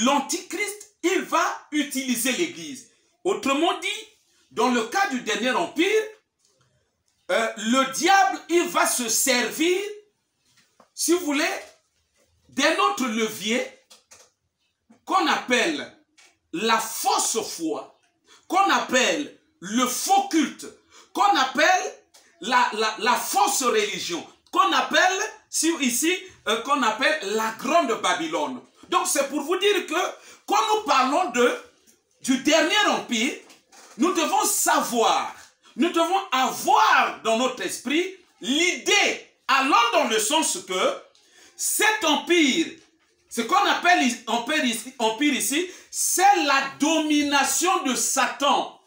l'Antichrist, il va utiliser l'Église. Autrement dit, dans le cas du dernier empire, le diable, il va se servir, si vous voulez, d'un autre levier qu'on appelle la fausse foi, qu'on appelle le faux culte, qu'on appelle la fausse religion, qu'on appelle ici, qu'on appelle la grande Babylone. Donc c'est pour vous dire que quand nous parlons du dernier empire, nous devons savoir, nous devons avoir dans notre esprit l'idée, allant dans le sens que cet empire, ce qu'on appelle empire ici, c'est la domination de Satan.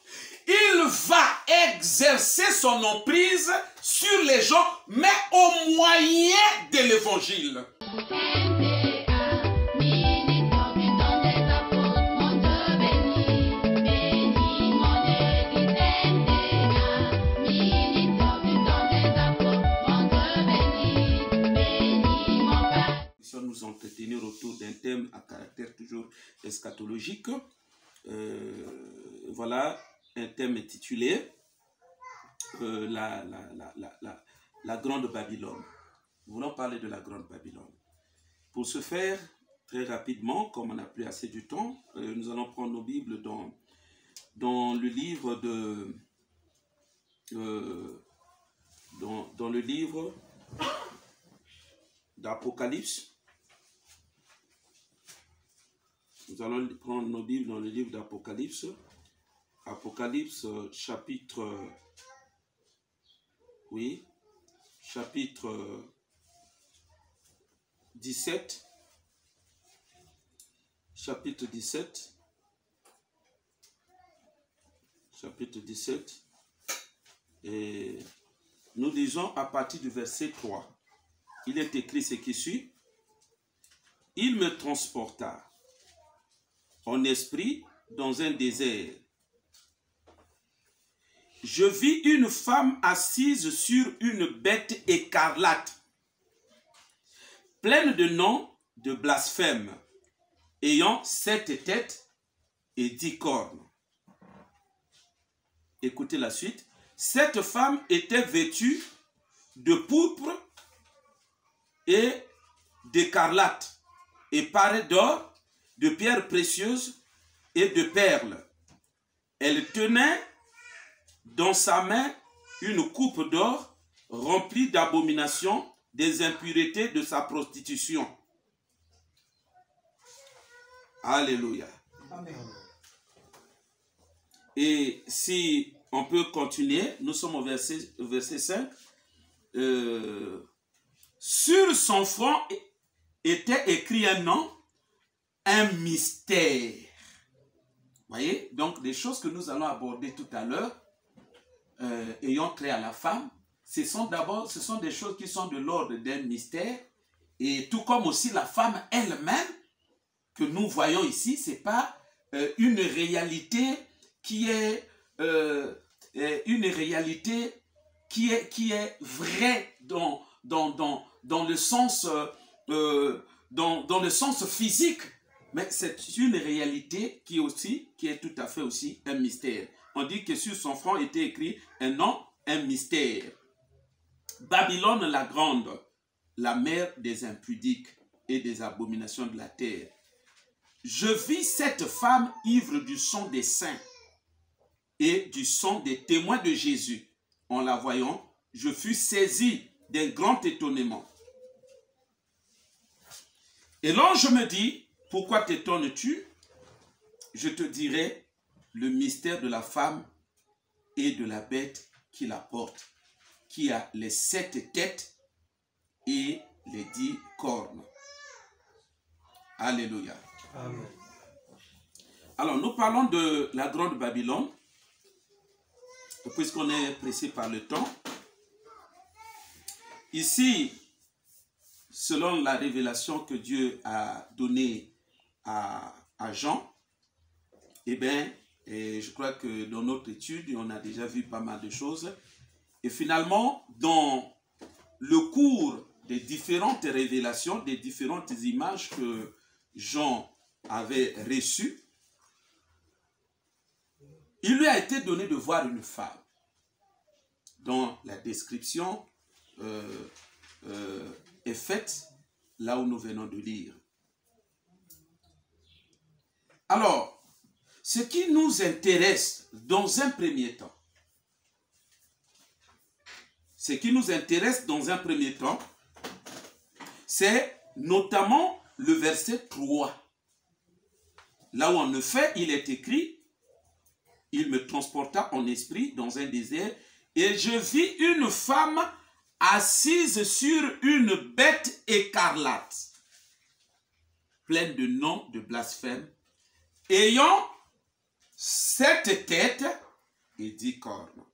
Il va exercer son emprise sur les gens, mais au moyen de l'évangile. Nous entretenir autour d'un thème à caractère toujours eschatologique. Voilà un thème intitulé la grande Babylone. Nous voulons parler de la grande Babylone. Pour ce faire, très rapidement, comme on n'a plus assez du temps, nous allons prendre nos Bibles dans le livre dans le livre d'Apocalypse. Nous allons prendre nos Bibles dans le livre d'Apocalypse. Apocalypse chapitre 17. Chapitre 17. Chapitre 17. Et nous lisons à partir du verset 3. Il est écrit ce qui suit. Il me transporta en esprit dans un désert. Je vis une femme assise sur une bête écarlate, pleine de noms de blasphème, ayant 7 têtes et 10 cornes. Écoutez la suite. Cette femme était vêtue de pourpre et d'écarlate, et parée d'or, de pierres précieuses et de perles. Elle tenait dans sa main une coupe d'or remplie d'abominations, des impuretés de sa prostitution. Alléluia. Amen. Et si on peut continuer, nous sommes au verset 5. Sur son front était écrit un nom, un mystère. Voyez, donc des choses que nous allons aborder tout à l'heure, ayant trait à la femme, ce sont des choses qui sont de l'ordre d'un mystère, et tout comme aussi la femme elle-même, que nous voyons ici, ce n'est pas une réalité qui est vraie dans le sens physique, mais c'est une réalité qui est tout à fait aussi un mystère. On dit que sur son front était écrit un nom, un mystère. Babylone la grande, la mère des impudiques et des abominations de la terre. Je vis cette femme ivre du sang des saints et du sang des témoins de Jésus. En la voyant, je fus saisi d'un grand étonnement. Et l'ange me dit, pourquoi t'étonnes-tu? Je te dirai le mystère de la femme et de la bête qui la porte, qui a les 7 têtes et les 10 cornes. Alléluia. Amen. Alors, nous parlons de la grande Babylone, puisqu'on est pressé par le temps. Ici, selon la révélation que Dieu a donnée à Jean, eh bien, je crois que dans notre étude, on a déjà vu pas mal de choses. Et finalement, dans le cours des différentes révélations, des différentes images que Jean avait reçu, il lui a été donné de voir une femme dont la description est faite là où nous venons de lire. Alors, ce qui nous intéresse dans un premier temps, c'est notamment le verset 3. Là où en effet il est écrit, il me transporta en esprit dans un désert et je vis une femme assise sur une bête écarlate, pleine de noms de blasphème, ayant 7 têtes et 10 cornes.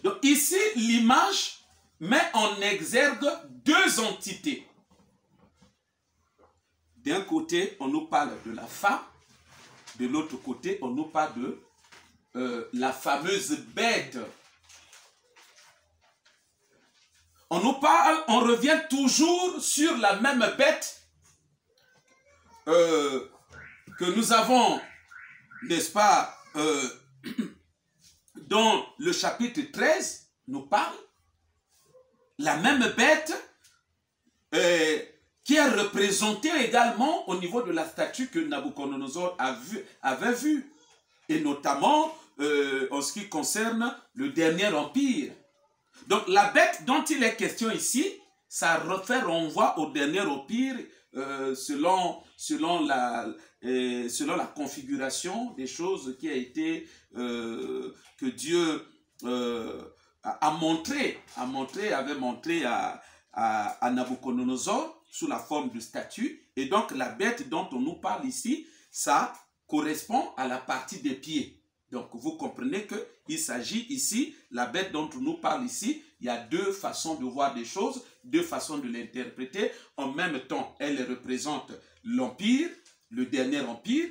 Donc ici, l'image met en exergue 2 entités. D'un côté, on nous parle de la femme, de l'autre côté, on nous parle de la fameuse bête. On nous parle, on revient toujours sur la même bête que nous avons, n'est-ce pas, dans le chapitre 13, nous parle. La même bête qui est représentée également au niveau de la statue que Nabuchodonosor avait vue. Et notamment en ce qui concerne le dernier empire. Donc la bête dont il est question ici, ça fait renvoi au dernier empire selon la configuration des choses qui a été que Dieu avait montré à Nabuchodonosor sous la forme de statue. Et donc la bête dont on nous parle ici, ça correspond à la partie des pieds. Donc vous comprenez qu'il s'agit ici, la bête dont on nous parle ici, il y a 2 façons de voir des choses, 2 façons de l'interpréter. En même temps, elle représente l'empire, le dernier empire,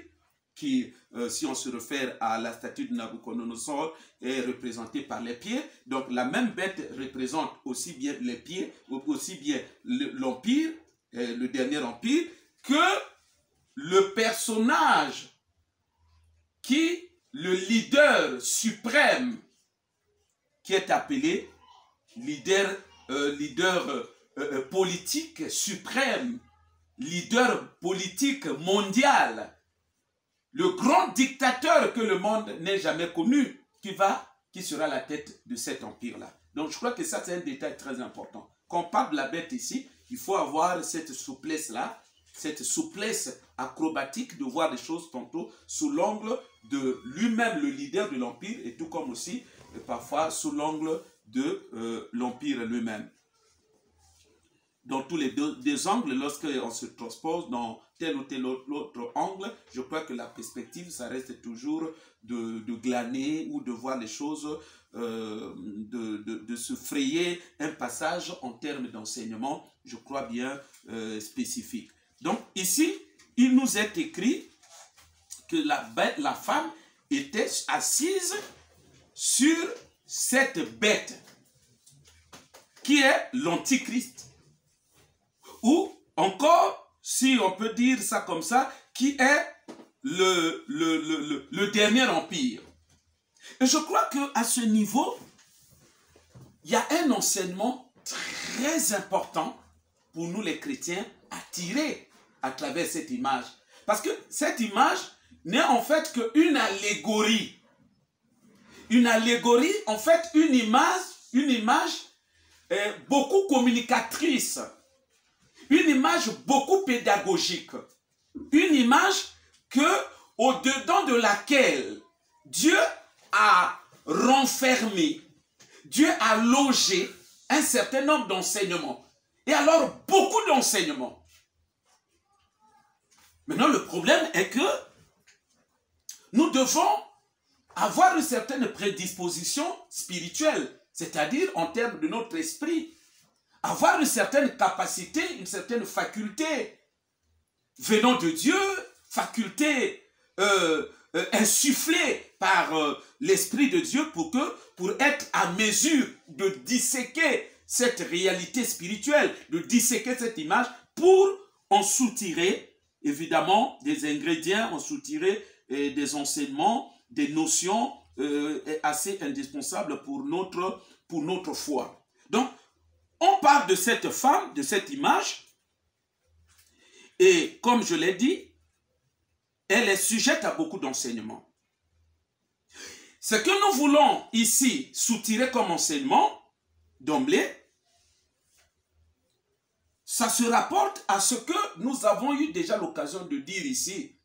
qui, si on se réfère à la statue de Nabuchodonosor, est représentée par les pieds. Donc la même bête représente aussi bien les pieds, aussi bien l'empire, le dernier empire, que le personnage qui, le leader suprême, qui est appelé leader politique suprême, leader politique mondial, le grand dictateur que le monde n'ait jamais connu, qui sera la tête de cet empire-là. Donc je crois que ça, c'est un détail très important. Quand on parle de la bête ici, il faut avoir cette souplesse-là, cette souplesse acrobatique de voir des choses tantôt sous l'angle de lui-même, le leader de l'empire, et tout comme aussi parfois sous l'angle de l'empire lui-même. Dans tous les deux angles, lorsqu'on se transpose dans tel ou tel autre angle, je crois que la perspective, ça reste toujours de glaner ou de voir les choses, de se frayer un passage en termes d'enseignement, je crois bien spécifique. Donc ici, il nous est écrit que la femme était assise sur cette bête qui est l'Antichrist. Ou encore, si on peut dire ça comme ça, qui est le dernier empire. Et je crois qu'à ce niveau, il y a un enseignement très important pour nous les chrétiens à tirer à travers cette image. Parce que cette image n'est en fait qu'une allégorie. Une allégorie, en fait, une image beaucoup communicatrice. Une image beaucoup pédagogique. Une image au-dedans de laquelle Dieu a renfermé, Dieu a logé un certain nombre d'enseignements. Et alors, beaucoup d'enseignements. Maintenant, le problème est que nous devons avoir une certaine prédisposition spirituelle, c'est-à-dire en termes de notre esprit, avoir une certaine capacité, une certaine faculté venant de Dieu, faculté insufflée par l'Esprit de Dieu pour être à mesure de disséquer cette réalité spirituelle, de disséquer cette image pour en soutirer évidemment, des ingrédients, on soutiré des enseignements, des notions assez indispensables pour notre foi. Donc, on parle de cette femme, de cette image, et comme je l'ai dit, elle est sujette à beaucoup d'enseignements. Ce que nous voulons ici soutirer comme enseignement, d'emblée, ça se rapporte à ce que nous avons eu déjà l'occasion de dire ici.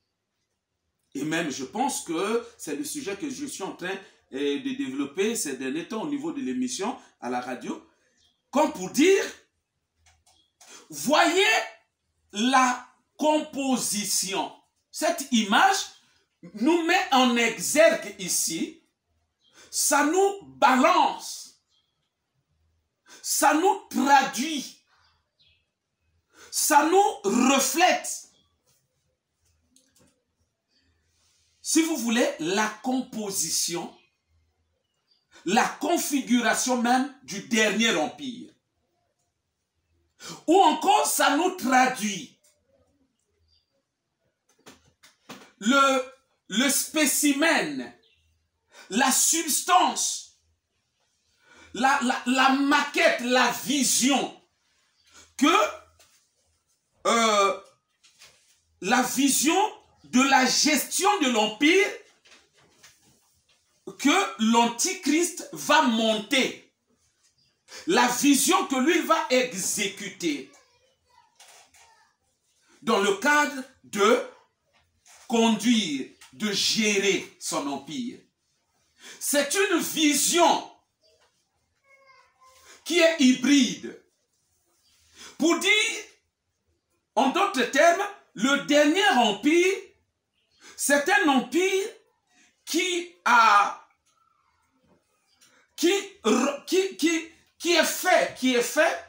Et même, je pense que c'est le sujet que je suis en train de développer ces derniers temps au niveau de l'émission à la radio. Comme pour dire, voyez la composition. Cette image nous met en exergue ici. Ça nous balance. Ça nous traduit. Ça nous reflète. Si vous voulez, la composition, la configuration même du dernier empire. Ou encore, ça nous traduit le spécimen, la substance, la maquette, la vision que la vision de la gestion de l'empire que l'Antichrist va monter. La vision que lui va exécuter dans le cadre de conduire, de gérer son empire. C'est une vision qui est hybride. Pour dire, en d'autres termes, le dernier empire, c'est un empire qui est fait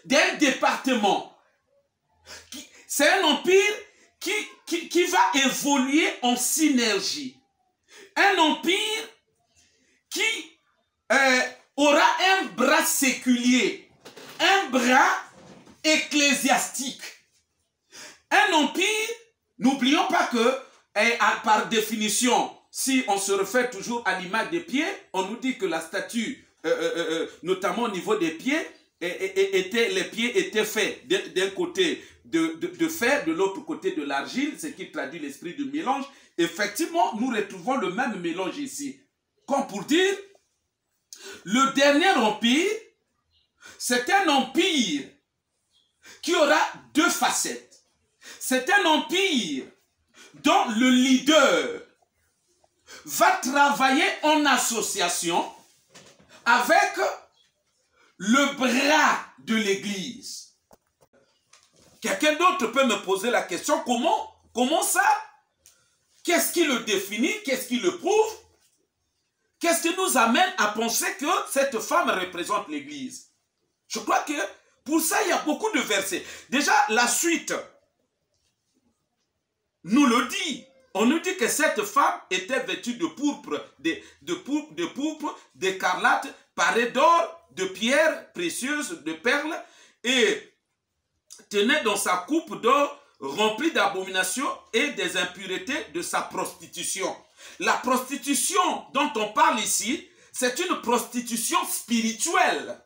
d'un département. C'est un empire qui va évoluer en synergie. Un empire qui aura un bras séculier, un bras ecclésiastique. Un empire, n'oublions pas que, par définition, si on se réfère toujours à l'image des pieds, on nous dit que la statue, notamment au niveau des pieds, les pieds étaient faits d'un côté de fer, de l'autre côté de l'argile, ce qui traduit l'esprit du mélange. Effectivement, nous retrouvons le même mélange ici. Comme pour dire, le dernier empire, c'est un empire qui aura deux facettes. C'est un empire dont le leader va travailler en association avec le bras de l'Église. Quelqu'un d'autre peut me poser la question, comment ça? Qu'est-ce qui le définit? Qu'est-ce qui le prouve? Qu'est-ce qui nous amène à penser que cette femme représente l'Église? Je crois que pour ça, il y a beaucoup de versets. Déjà, la suite nous le dit. On nous dit que cette femme était vêtue de pourpre, de pourpre, d'écarlate, parée d'or, de pierres précieuses, de perles, et tenait dans sa coupe d'or remplie d'abominations et des impuretés de sa prostitution. La prostitution dont on parle ici, c'est une prostitution spirituelle.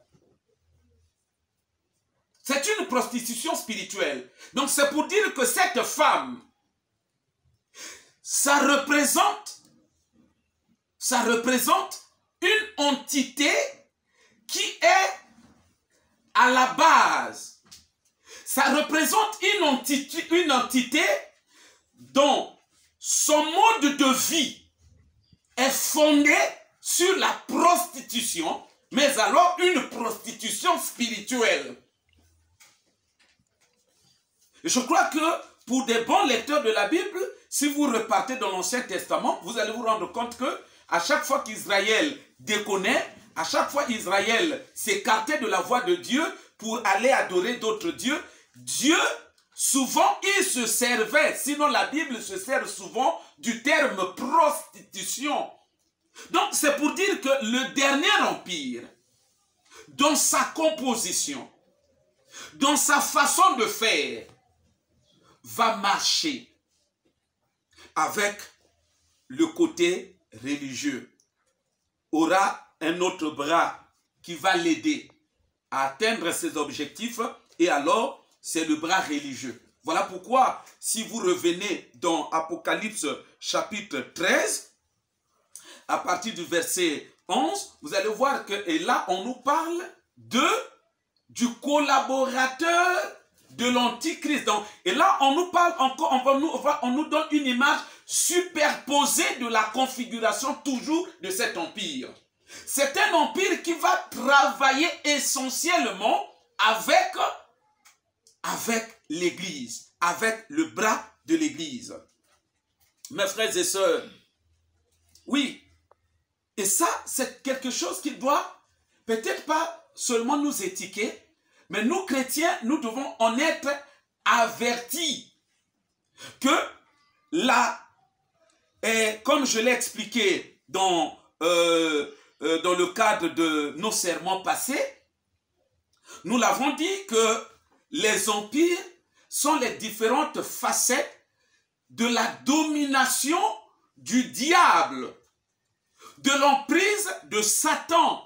C'est une prostitution spirituelle. Donc c'est pour dire que cette femme, ça représente une entité qui est à la base. Ça représente une entité dont son mode de vie est fondé sur la prostitution, mais alors une prostitution spirituelle. Et je crois que pour des bons lecteurs de la Bible, si vous repartez dans l'Ancien Testament, vous allez vous rendre compte que à chaque fois qu'Israël déconnait, à chaque fois Israël s'écartait de la voie de Dieu pour aller adorer d'autres dieux, Dieu, souvent, il se servait, sinon la Bible se sert souvent du terme prostitution. Donc c'est pour dire que le dernier empire, dans sa composition, dans sa façon de faire, va marcher avec le côté religieux, aura un autre bras qui va l'aider à atteindre ses objectifs, et alors c'est le bras religieux. Voilà pourquoi, si vous revenez dans Apocalypse chapitre 13, à partir du verset 11, vous allez voir que, et là on nous parle du collaborateur de l'Antichrist. Donc, et là on nous parle encore, on nous donne une image superposée de la configuration toujours de cet empire. C'est un empire qui va travailler essentiellement avec l'Église, avec le bras de l'Église. Mes frères et sœurs, oui, et ça, c'est quelque chose qui doit peut-être pas seulement nous étiqueter, mais nous, chrétiens, nous devons en être avertis que là, et comme je l'ai expliqué dans le cadre de nos sermons passés, nous l'avons dit que les empires sont les différentes facettes de la domination du diable, de l'emprise de Satan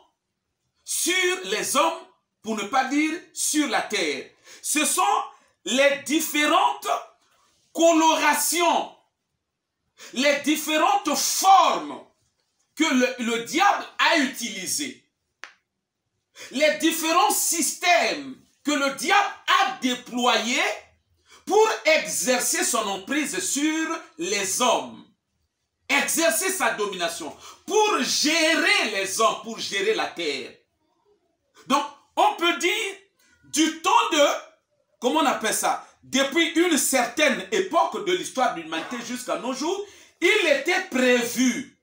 sur les hommes, pour ne pas dire sur la terre. Ce sont les différentes colorations, les différentes formes que le diable a utilisées, les différents systèmes que le diable a déployés pour exercer son emprise sur les hommes, exercer sa domination, pour gérer les hommes, pour gérer la terre. Donc, on peut dire, du temps de, comment on appelle ça, depuis une certaine époque de l'histoire de l'humanité jusqu'à nos jours, il était prévu.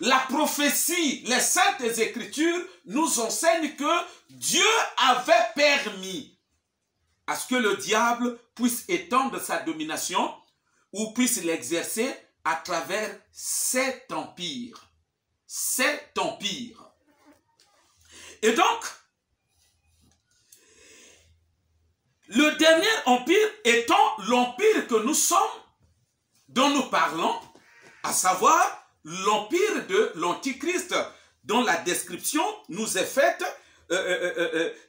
La prophétie, les saintes écritures nous enseignent que Dieu avait permis à ce que le diable puisse étendre sa domination ou puisse l'exercer à travers cet empire. Cet empire. Et donc, le dernier empire étant l'empire que nous sommes, dont nous parlons, à savoir l'empire de l'Antichrist, dont la description nous est faite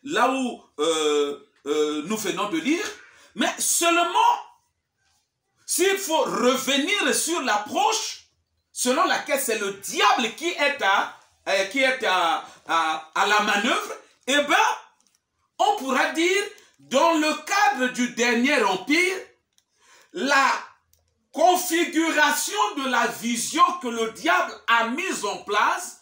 là où nous venons de lire, mais seulement s'il faut revenir sur l'approche selon laquelle c'est le diable qui est à la manœuvre, eh bien, on pourra dire, dans le cadre du dernier empire, la configuration de la vision que le diable a mise en place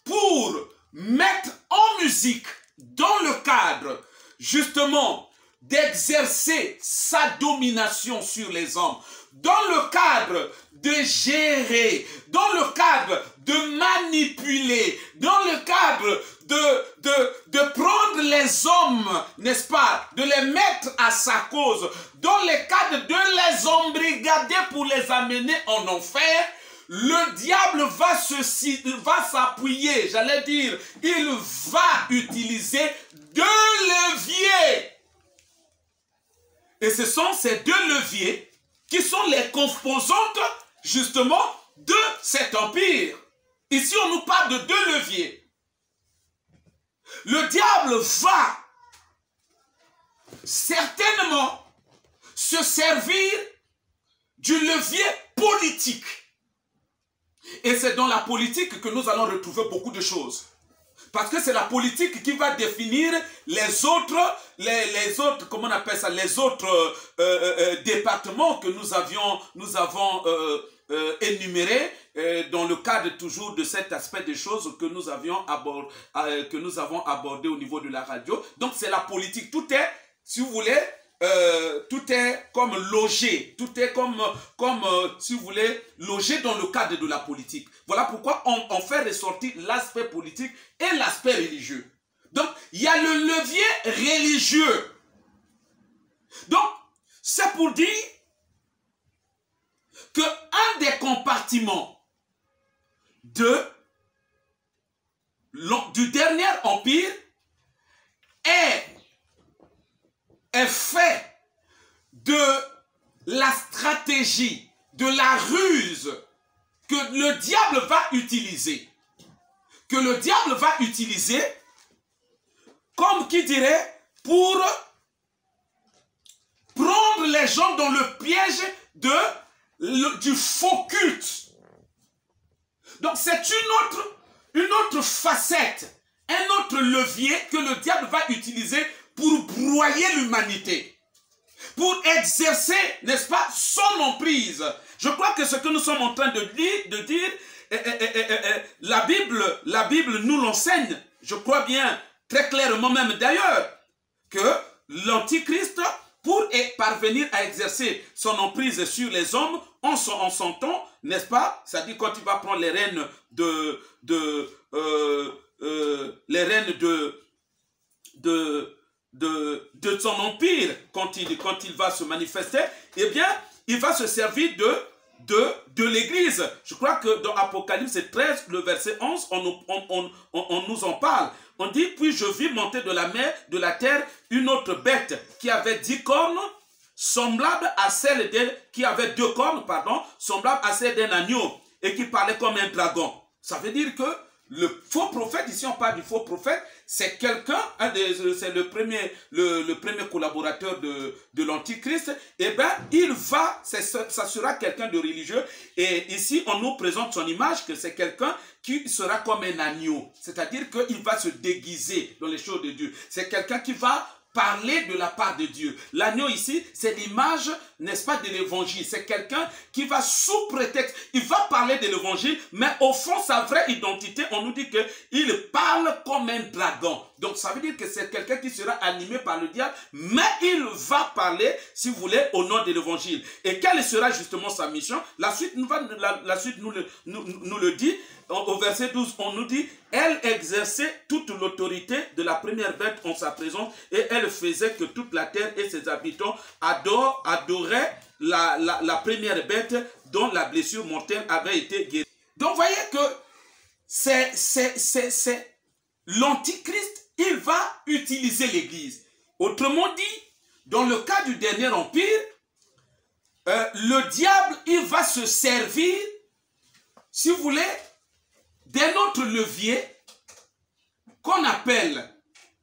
pour mettre en musique, dans le cadre justement d'exercer sa domination sur les hommes, dans le cadre de gérer, dans le cadre de manipuler, dans le cadre de prendre les hommes, n'est-ce pas, de les mettre à sa cause, dans le cadre de les embrigader pour les amener en enfer, le diable va s'appuyer, j'allais dire, il va utiliser deux leviers. Et ce sont ces deux leviers qui sont les composantes, justement, de cet empire. Ici, on nous parle de deux leviers. Le diable va certainement se servir du levier politique. Et c'est dans la politique que nous allons retrouver beaucoup de choses. Parce que c'est la politique qui va définir les autres, comment on appelle ça, les autres départements que nous avons énumérés dans le cadre toujours de cet aspect des choses que nous avons abordé au niveau de la radio. Donc c'est la politique. Tout est, si vous voulez, tout est comme logé, tout est comme si vous voulez, logé dans le cadre de la politique. Voilà pourquoi on fait ressortir l'aspect politique et l'aspect religieux. Donc, il y a le levier religieux. Donc, c'est pour dire que un des compartiments du dernier empire est fait de la stratégie, de la ruse que le diable va utiliser. Que le diable va utiliser, comme qui dirait, pour prendre les gens dans le piège du faux culte. Donc c'est une autre facette, un autre levier que le diable va utiliser pour broyer l'humanité, pour exercer, n'est-ce pas, son emprise. Je crois que ce que nous sommes en train de dire, la Bible nous l'enseigne, je crois bien, très clairement même d'ailleurs, que l'Antichrist, pour parvenir à exercer son emprise sur les hommes, en son temps, n'est-ce pas? C'est-à-dire quand il va prendre les rênes de son empire, quand il va se manifester, eh bien, il va se servir de l'Église. Je crois que dans Apocalypse 13, le verset 11, on nous en parle. On dit, puis je vis monter de la mer, de la terre, une autre bête qui avait 10 cornes, semblable à celle qui avait 2 cornes, pardon, semblable à celle d'un agneau, et qui parlait comme un dragon. Ça veut dire que le faux prophète, ici on parle du faux prophète, c'est quelqu'un, c'est le premier collaborateur de l'Antichrist, et bien ça sera quelqu'un de religieux, et ici on nous présente son image, que c'est quelqu'un qui sera comme un agneau, c'est-à-dire qu'il va se déguiser dans les choses de Dieu, c'est quelqu'un qui va parler de la part de Dieu. L'agneau ici, c'est l'image, n'est-ce pas, de l'évangile. C'est quelqu'un qui va sous prétexte, il va parler de l'évangile, mais au fond, sa vraie identité, on nous dit qu'il parle comme un dragon. Donc, ça veut dire que c'est quelqu'un qui sera animé par le diable, mais il va parler, si vous voulez, au nom de l'évangile. Et quelle sera justement sa mission? La suite nous le dit. Au verset 12, on nous dit, elle exerçait toute l'autorité de la première bête en sa présence et elle faisait que toute la terre et ses habitants adoraient la première bête dont la blessure mortelle avait été guérie. Donc, vous voyez que c'est l'Antichrist, il va utiliser l'Église. Autrement dit, dans le cas du dernier empire, le diable, il va se servir, si vous voulez, d'un autre levier qu'on appelle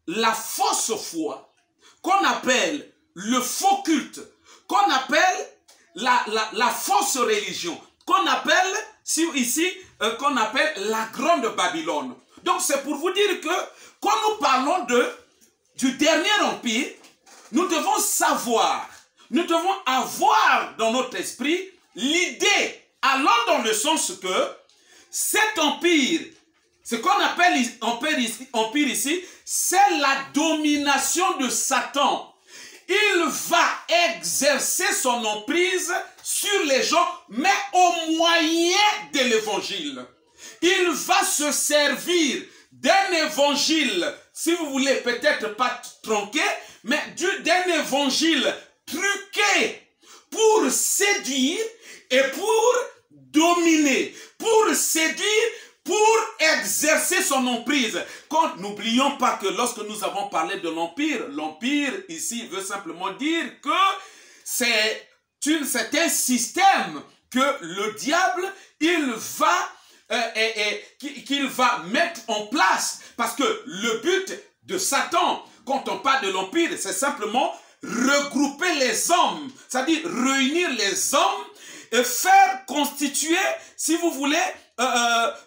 la fausse foi, qu'on appelle le faux culte, qu'on appelle la fausse religion, qu'on appelle qu'on appelle la grande Babylone. Donc c'est pour vous dire que quand nous parlons du dernier empire, nous devons savoir, nous devons avoir dans notre esprit l'idée allant dans le sens que cet empire, ce qu'on appelle empire ici, c'est la domination de Satan. Il va exercer son emprise sur les gens, mais au moyen de l'évangile. Il va se servir d'un évangile, si vous voulez, peut-être pas tronqué, mais d'un évangile truqué pour séduire et pour dominer, pour séduire, pour exercer son emprise. N'oublions pas que lorsque nous avons parlé de l'empire ici veut simplement dire que c'est un système que le diable, qu'il va mettre en place. Parce que le but de Satan, quand on parle de l'empire, c'est simplement regrouper les hommes, c'est-à-dire réunir les hommes et faire constituer, si vous voulez,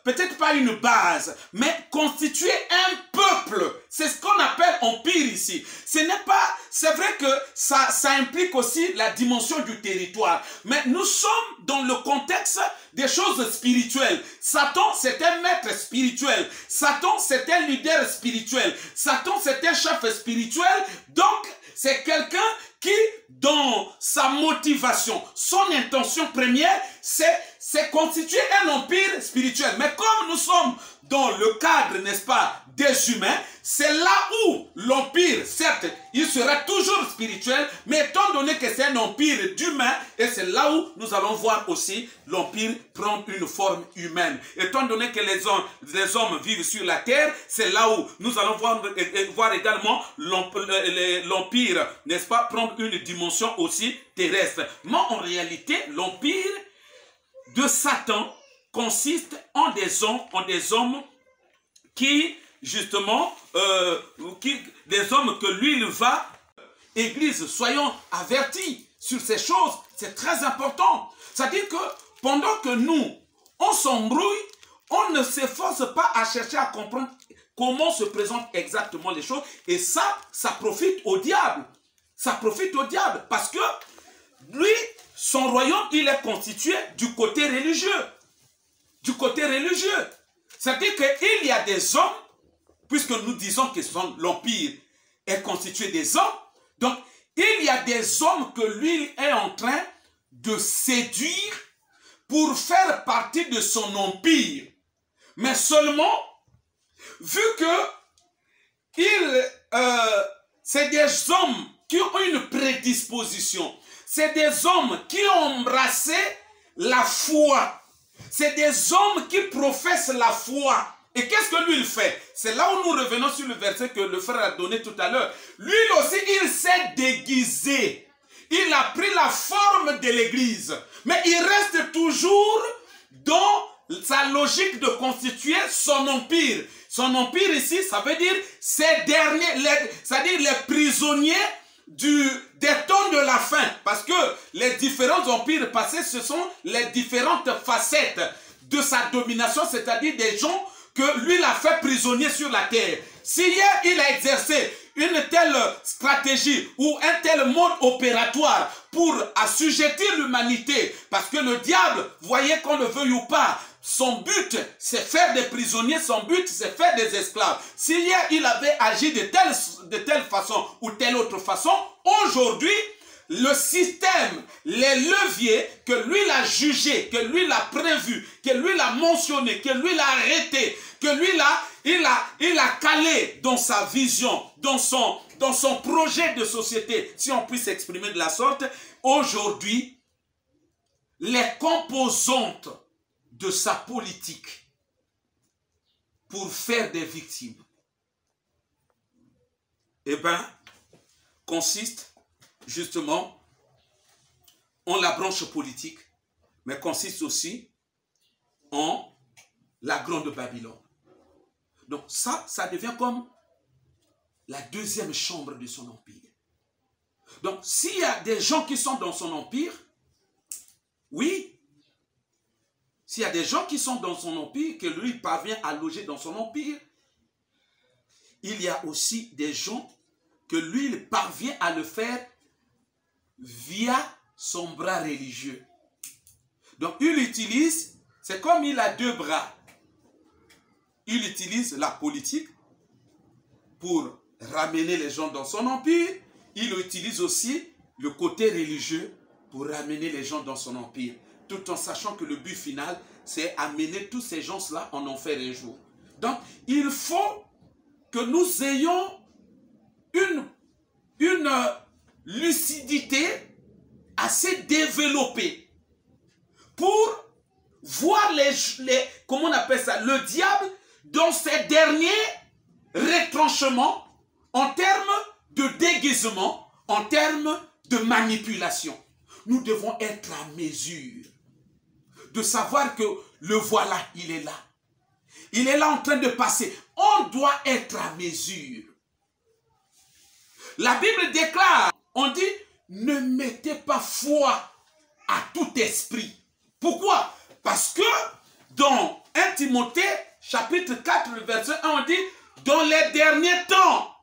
peut-être pas une base, mais constituer un peuple. C'est ce qu'on appelle empire ici. C'est vrai que ça implique aussi la dimension du territoire, mais nous sommes dans le contexte des choses spirituelles. Satan, c'est un maître spirituel. Satan, c'est un leader spirituel. Satan, c'est un chef spirituel. Donc, c'est quelqu'un qui, dans sa motivation, son intention première, c'est c'est constituer un empire spirituel. Mais comme nous sommes dans le cadre, n'est-ce pas, des humains, c'est là où l'empire, certes, il sera toujours spirituel, mais étant donné que c'est un empire d'humains, et c'est là où nous allons voir aussi l'empire prendre une forme humaine. Étant donné que les hommes vivent sur la terre, c'est là où nous allons voir également l'empire, n'est-ce pas, prendre une dimension aussi terrestre. Mais en réalité, l'empire de Satan consiste en des hommes qui, justement, des hommes que lui, il va, Église, soyons avertis sur ces choses, c'est très important. C'est-à-dire que pendant que nous, on s'embrouille, on ne s'efforce pas à chercher à comprendre comment se présentent exactement les choses, et ça profite au diable. Ça profite au diable, parce que lui, son royaume, il est constitué du côté religieux. Du côté religieux. C'est-à-dire qu'il y a des hommes, puisque nous disons que l'empire est constitué des hommes, donc il y a des hommes que lui est en train de séduire pour faire partie de son empire. Mais seulement, vu que c'est des hommes qui ont une prédisposition, c'est des hommes qui ont embrassé la foi, c'est des hommes qui professent la foi. Et qu'est-ce que lui il fait? C'est là où nous revenons sur le verset que le frère a donné tout à l'heure. Lui aussi, il s'est déguisé. Il a pris la forme de l'église. Mais il reste toujours dans sa logique de constituer son empire. Son empire ici, ça veut dire ces derniers, c'est-à-dire les prisonniers des temps de la fin. Parce que les différents empires passés, ce sont les différentes facettes de sa domination, c'est-à-dire des gens que lui l'a fait prisonnier sur la terre. Si hier il a exercé une telle stratégie ou un tel mode opératoire pour assujettir l'humanité, parce que le diable, voyez qu'on le veuille ou pas, son but c'est faire des prisonniers, son but c'est faire des esclaves. Si hier il avait agi de telle façon ou telle autre façon, aujourd'hui, le système, les leviers que lui l'a jugé, que lui l'a prévu, que lui l'a mentionné, que lui l'a arrêté, que lui il a calé dans sa vision, dans son projet de société, si on puisse s'exprimer de la sorte, aujourd'hui, les composantes de sa politique pour faire des victimes, eh bien, consiste justement en la branche politique, mais consiste aussi en la grande Babylone. Donc ça devient comme la deuxième chambre de son empire. Donc s'il y a des gens qui sont dans son empire, oui, s'il y a des gens qui sont dans son empire, que lui parvient à loger dans son empire, il y a aussi des gens que lui il parvient à le faire via son bras religieux. Donc il utilise, c'est comme il a deux bras. Il utilise la politique pour ramener les gens dans son empire. Il utilise aussi le côté religieux pour ramener les gens dans son empire. Tout en sachant que le but final, c'est amener tous ces gens-là en enfer un jour. Donc, il faut que nous ayons une lucidité assez développée pour voir comment on appelle ça, le diable dans ses derniers retranchements en termes de déguisement, en termes de manipulation. Nous devons être à mesure de savoir que le voilà, il est là. Il est là en train de passer. On doit être à mesure. La Bible déclare, on dit, ne mettez pas foi à tout esprit. Pourquoi? Parce que dans 1 Timothée, chapitre 4, verset 1, on dit, dans les derniers temps,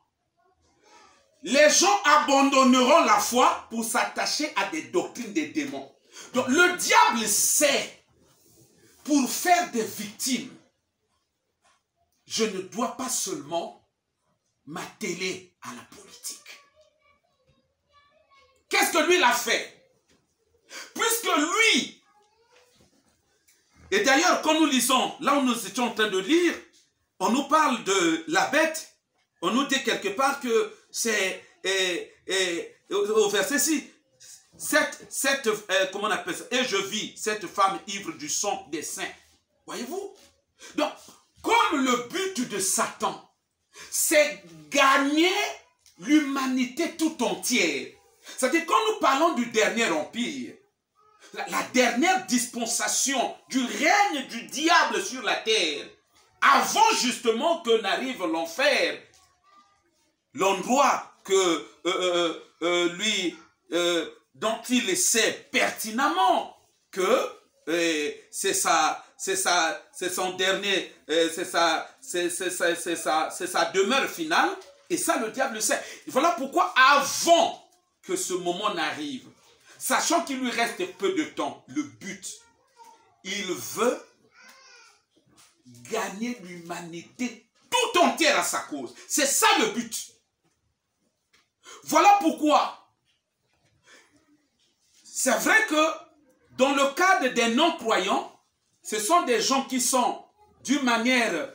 les gens abandonneront la foi pour s'attacher à des doctrines des démons. Donc le diable sait, pour faire des victimes, je ne dois pas seulement m'atteler à la politique. Qu'est-ce que lui il a fait? Puisque lui, Et d'ailleurs, quand nous lisons, là où nous étions en train de lire, on nous parle de la bête. On nous dit quelque part que c'est au verset 6. Comment on appelle ça? Et je vis cette femme ivre du sang des saints. Voyez-vous? Donc, comme le but de Satan, c'est gagner l'humanité tout entière. C'est-à-dire, quand nous parlons du dernier empire, la dernière dispensation du règne du diable sur la terre, avant justement que n'arrive l'enfer, l'endroit que dont il sait pertinemment que c'est son dernier, c'est sa demeure finale, et ça le diable le sait. Et voilà pourquoi avant que ce moment n'arrive, sachant qu'il lui reste peu de temps, le but, il veut gagner l'humanité tout entière à sa cause. C'est ça le but. Voilà pourquoi c'est vrai que dans le cadre des non-croyants, ce sont des gens qui sont d'une manière,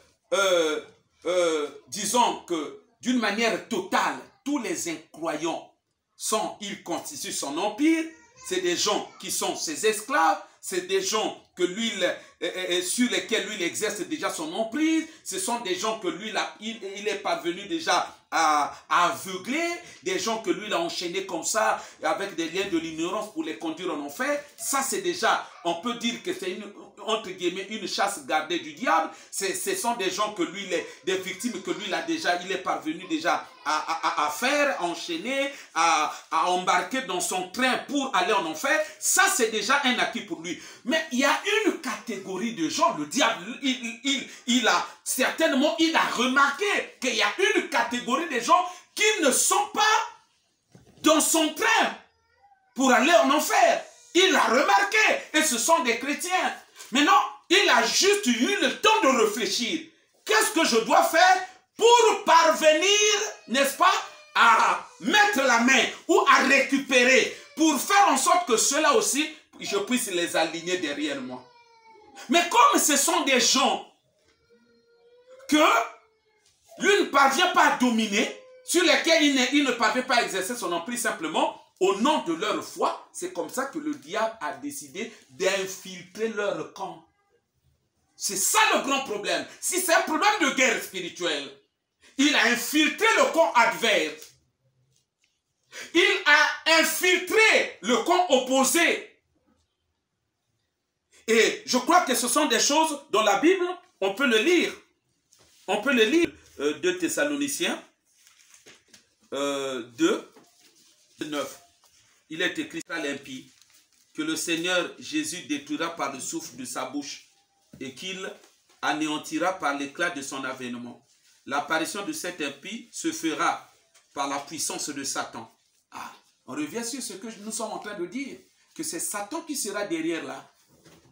disons que d'une manière totale, tous les incroyants ils constituent son empire. C'est des gens qui sont ses esclaves, c'est des gens que lui, sur lesquels lui il exerce déjà son emprise. Ce sont des gens que lui il est parvenu déjà à aveugler, des gens que lui il a enchaîné comme ça avec des liens de l'ignorance pour les conduire en enfer. Ça c'est déjà, on peut dire que c'est entre guillemets une chasse gardée du diable. Ce sont des gens que lui, des victimes que lui il est parvenu déjà à faire, à enchaîner, à embarquer dans son train pour aller en enfer. Ça c'est déjà un acquis pour lui. Mais il y a une catégorie de gens, le diable, il a certainement, il a remarqué qu'il y a une catégorie de gens qui ne sont pas dans son train pour aller en enfer. Il l'a remarqué, et ce sont des chrétiens. Maintenant, il a juste eu le temps de réfléchir. Qu'est-ce que je dois faire pour parvenir, n'est-ce pas, à mettre la main ou à récupérer, pour faire en sorte que ceux-là aussi, je puisse les aligner derrière moi. Mais comme ce sont des gens que lui ne parvient pas à dominer, sur lesquels il ne parvient pas à exercer son emprise simplement, au nom de leur foi, c'est comme ça que le diable a décidé d'infiltrer leur camp. C'est ça le grand problème. Si c'est un problème de guerre spirituelle, il a infiltré le camp adverse. Il a infiltré le camp opposé. Et je crois que ce sont des choses dans la Bible, on peut le lire. On peut le lire. 2 Thessaloniciens 2, 9. Il est écrit à l'impie que le Seigneur Jésus détruira par le souffle de sa bouche et qu'il anéantira par l'éclat de son avènement. L'apparition de cet impie se fera par la puissance de Satan. Ah, on revient sur ce que nous sommes en train de dire, que c'est Satan qui sera derrière là.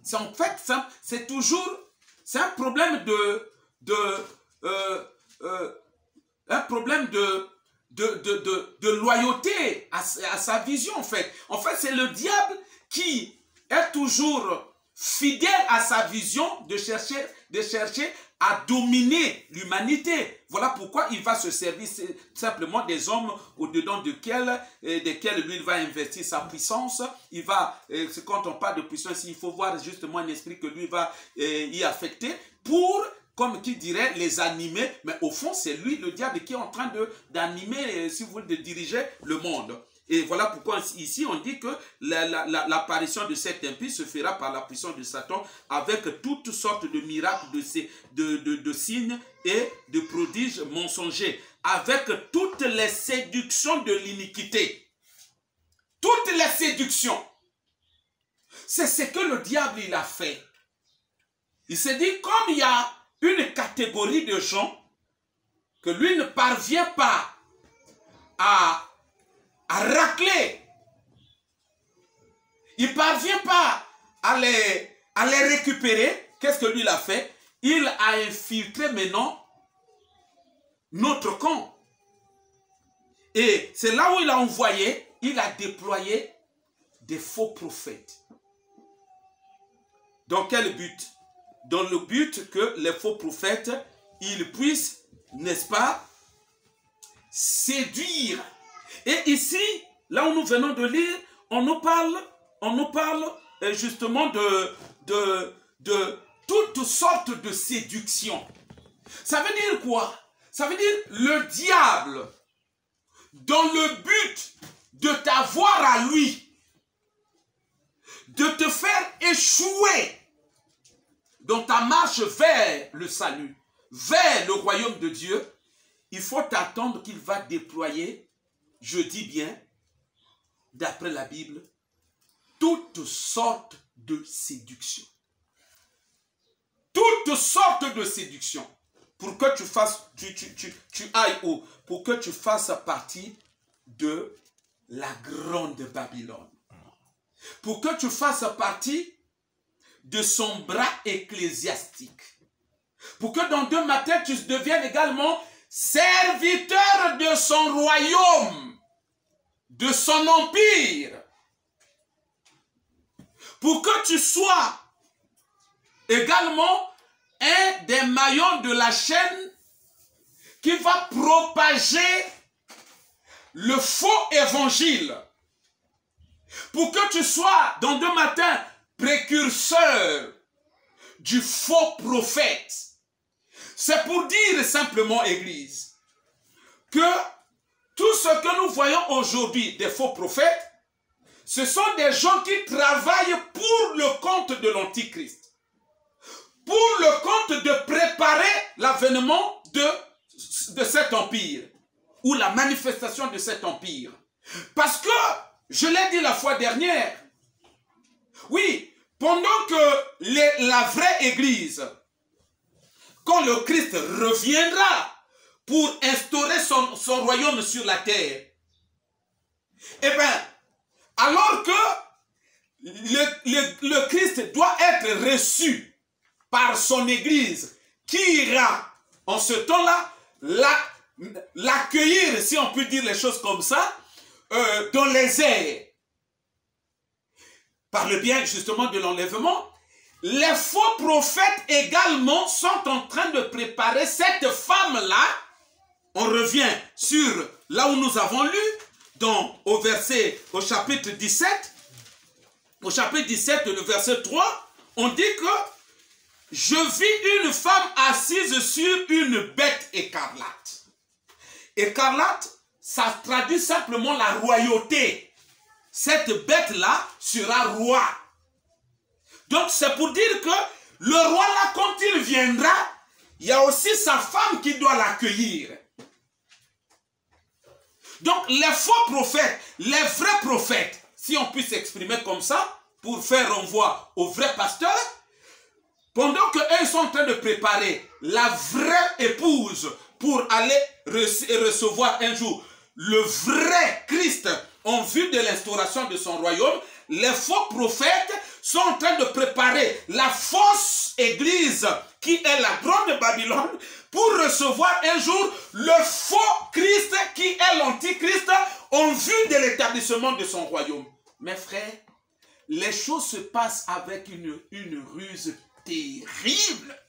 C'est en fait, c'est toujours, c'est un problème un problème de loyauté à sa vision en fait. En fait, c'est le diable qui est toujours fidèle à sa vision de chercher à dominer l'humanité. Voilà pourquoi il va se servir simplement des hommes au-dedans desquels lui il va investir sa puissance. Il va, quand on parle de puissance, il faut voir justement un esprit que lui va y affecter pour, comme qui dirait, les animer. Mais au fond, c'est lui, le diable, qui est en train d'animer, si vous voulez, de diriger le monde. Et voilà pourquoi ici on dit que l'apparition de cet impie se fera par la puissance de Satan avec toutes sortes de miracles, de signes et de prodiges mensongers, avec toutes les séductions de l'iniquité. Toutes les séductions. C'est ce que le diable il a fait. Il s'est dit, comme il y a une catégorie de gens que lui ne parvient pas à racler, il ne parvient pas à les récupérer, qu'est-ce que lui il a fait? Il a infiltré maintenant notre camp. Et c'est là où il a envoyé, il a déployé des faux prophètes. Dans quel but? Dans le but que les faux prophètes, ils puissent, n'est-ce pas, séduire. Et ici, là où nous venons de lire, on nous parle justement de toutes sortes de séductions. Ça veut dire quoi? Ça veut dire le diable, dans le but de t'avoir à lui, de te faire échouer dans ta marche vers le salut, vers le royaume de Dieu, il faut attendre qu'il va déployer, je dis bien, d'après la Bible, toutes sortes de séductions. Toutes sortes de séductions. Pour que tu fasses, tu ailles où? Pour que tu fasses partie de la grande Babylone. Pour que tu fasses partie de son bras ecclésiastique. Pour que dans 2 Matthieu, tu deviennes également serviteur de son royaume, de son empire. Pour que tu sois également un des maillons de la chaîne qui va propager le faux évangile. Pour que tu sois, dans 2 Matthieu, précurseur du faux prophète. C'est pour dire simplement, Église, que tout ce que nous voyons aujourd'hui des faux prophètes, ce sont des gens qui travaillent pour le compte de l'Antichrist. Pour le compte de préparer l'avènement de cet empire, ou la manifestation de cet empire. Parce que, je l'ai dit la fois dernière, oui, pendant que la vraie Église, quand le Christ reviendra pour instaurer son royaume sur la terre, eh bien, alors que le Christ doit être reçu par son Église, qui ira en ce temps-là l'accueillir, si on peut dire les choses comme ça, dans les airs. Par le bien justement de l'enlèvement, les faux prophètes également sont en train de préparer cette femme-là. On revient sur là où nous avons lu, au chapitre 17, au chapitre 17, le verset 3, on dit que je vis une femme assise sur une bête écarlate. Écarlate, ça traduit simplement la royauté. Cette bête-là sera roi. Donc c'est pour dire que le roi là, quand il viendra, il y a aussi sa femme qui doit l'accueillir. Donc les faux prophètes, les vrais prophètes, si on puisse s'exprimer comme ça, pour faire renvoi aux vrais pasteurs, pendant qu'eux sont en train de préparer la vraie épouse pour aller recevoir un jour le vrai Christ en vue de l'instauration de son royaume, les faux prophètes sont en train de préparer la fausse église qui est la grande Babylone pour recevoir un jour le faux Christ qui est l'antichrist en vue de l'établissement de son royaume. Mes frères, les choses se passent avec une ruse terrible.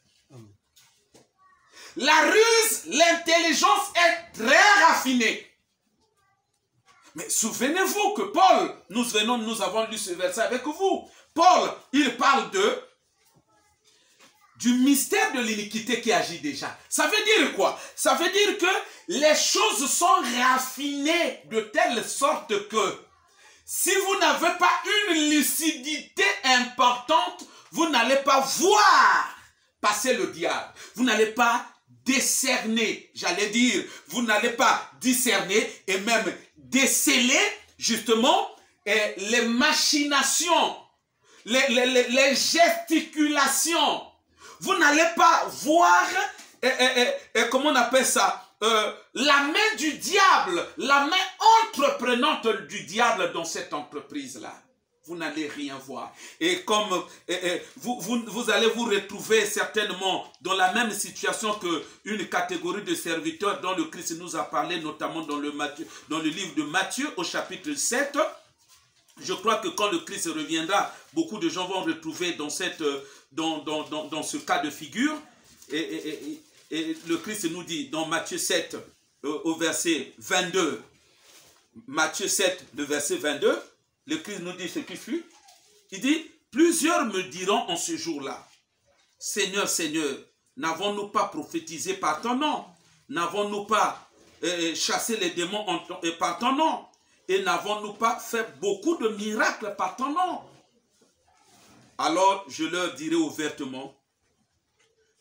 La ruse, l'intelligence est très raffinée. Mais souvenez-vous que Paul, nous avons lu ce verset avec vous. Paul, il parle du mystère de l'iniquité qui agit déjà. Ça veut dire quoi? Ça veut dire que les choses sont raffinées de telle sorte que si vous n'avez pas une lucidité importante, vous n'allez pas voir passer le diable. Vous n'allez pas décerner, j'allais dire, vous n'allez pas discerner et même déceler justement les machinations, les gesticulations. Vous n'allez pas voir, comment on appelle ça, la main du diable, la main entreprenante du diable dans cette entreprise-là. Vous n'allez rien voir. Et comme vous allez vous retrouver certainement dans la même situation qu'une catégorie de serviteurs dont le Christ nous a parlé, notamment dans le livre de Matthieu au chapitre 7, je crois que quand le Christ reviendra, beaucoup de gens vont retrouver dans, dans ce cas de figure. Et le Christ nous dit dans Matthieu 7, au verset 22, Matthieu 7, le verset 22, le Christ nous dit ce qui fut. Il dit, plusieurs me diront en ce jour-là, Seigneur, Seigneur, n'avons-nous pas prophétisé par ton nom? N'avons-nous pas chassé les démons par ton nom? Et n'avons-nous pas fait beaucoup de miracles par ton nom? Alors je leur dirai ouvertement,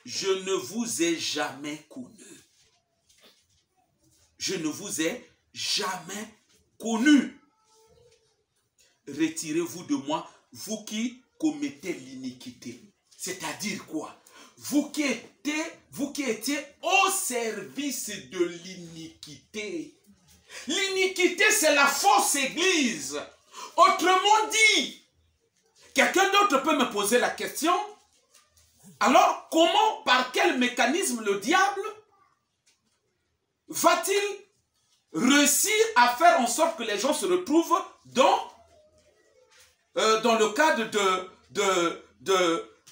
je ne vous ai jamais connu. Je ne vous ai jamais connu. Retirez-vous de moi, vous qui commettez l'iniquité. C'est-à-dire quoi? Vous qui étiez au service de l'iniquité. L'iniquité, c'est la fausse église. Autrement dit, quelqu'un d'autre peut me poser la question, alors comment, par quel mécanisme le diable va-t-il réussir à faire en sorte que les gens se retrouvent dans le cadre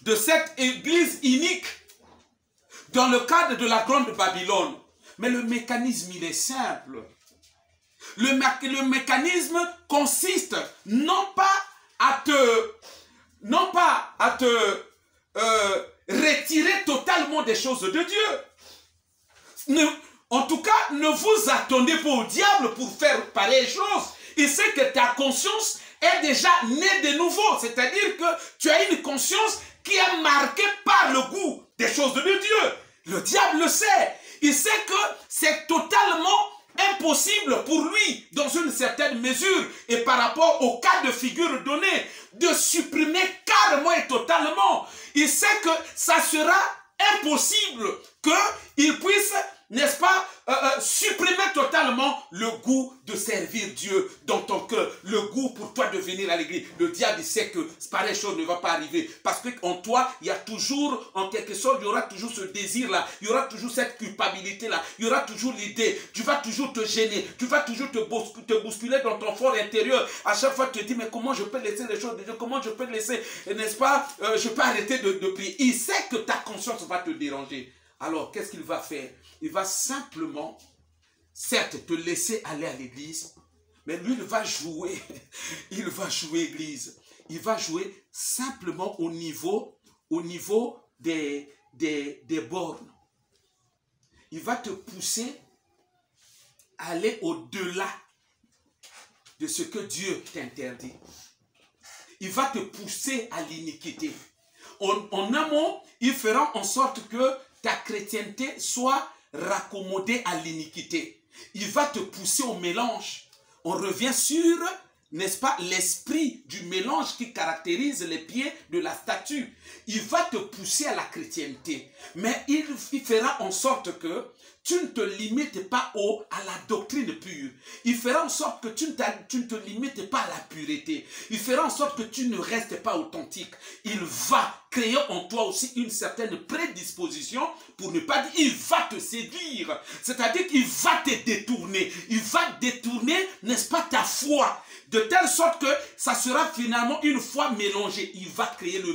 de cette église inique, dans le cadre de la grande Babylone? Mais le mécanisme, il est simple. Le mécanisme consiste non pas à te retirer totalement des choses de Dieu. En tout cas, ne vous attendez pas au diable pour faire pareille chose. Il sait que ta conscience est déjà née de nouveau. C'est-à-dire que tu as une conscience qui est marquée par le goût des choses de Dieu. Le diable le sait. Il sait que c'est totalement impossible pour lui, dans une certaine mesure, et par rapport au cas de figure donné, de supprimer carrément et totalement. Il sait que ça sera impossible qu'il puisse, n'est-ce pas, supprimer totalement le goût de servir Dieu dans ton cœur, le goût pour toi de venir à l'église. Le diable sait que pareille chose ne va pas arriver, parce qu'en toi, il y a toujours, en quelque sorte, il y aura toujours ce désir-là, il y aura toujours cette culpabilité-là, il y aura toujours l'idée, tu vas toujours te gêner, tu vas toujours te bousculer dans ton fort intérieur. À chaque fois, tu te dis, mais comment je peux laisser les choses de Dieu, comment je peux laisser, n'est-ce pas, je peux arrêter de prier. Il sait que ta conscience va te déranger. Alors, qu'est-ce qu'il va faire? Il va simplement, certes, te laisser aller à l'église, mais lui, il va jouer église. Il va jouer simplement au niveau des bornes. Il va te pousser à aller au-delà de ce que Dieu t'interdit. Il va te pousser à l'iniquité. En un mot, il fera en sorte que ta chrétienté soit raccommodée à l'iniquité. Il va te pousser au mélange. On revient sur, n'est-ce pas, l'esprit du mélange qui caractérise les pieds de la statue. Il va te pousser à la chrétienté. Mais il fera en sorte que tu ne te limites pas à la doctrine pure. Il fera en sorte que tu ne te limites pas à la pureté. Il fera en sorte que tu ne restes pas authentique. Il va créer en toi aussi une certaine prédisposition, pour ne pas dire, il va te séduire. C'est-à-dire qu'il va te détourner. Il va détourner, n'est-ce pas, ta foi. De telle sorte que ça sera finalement une foi mélangée. Il va créer le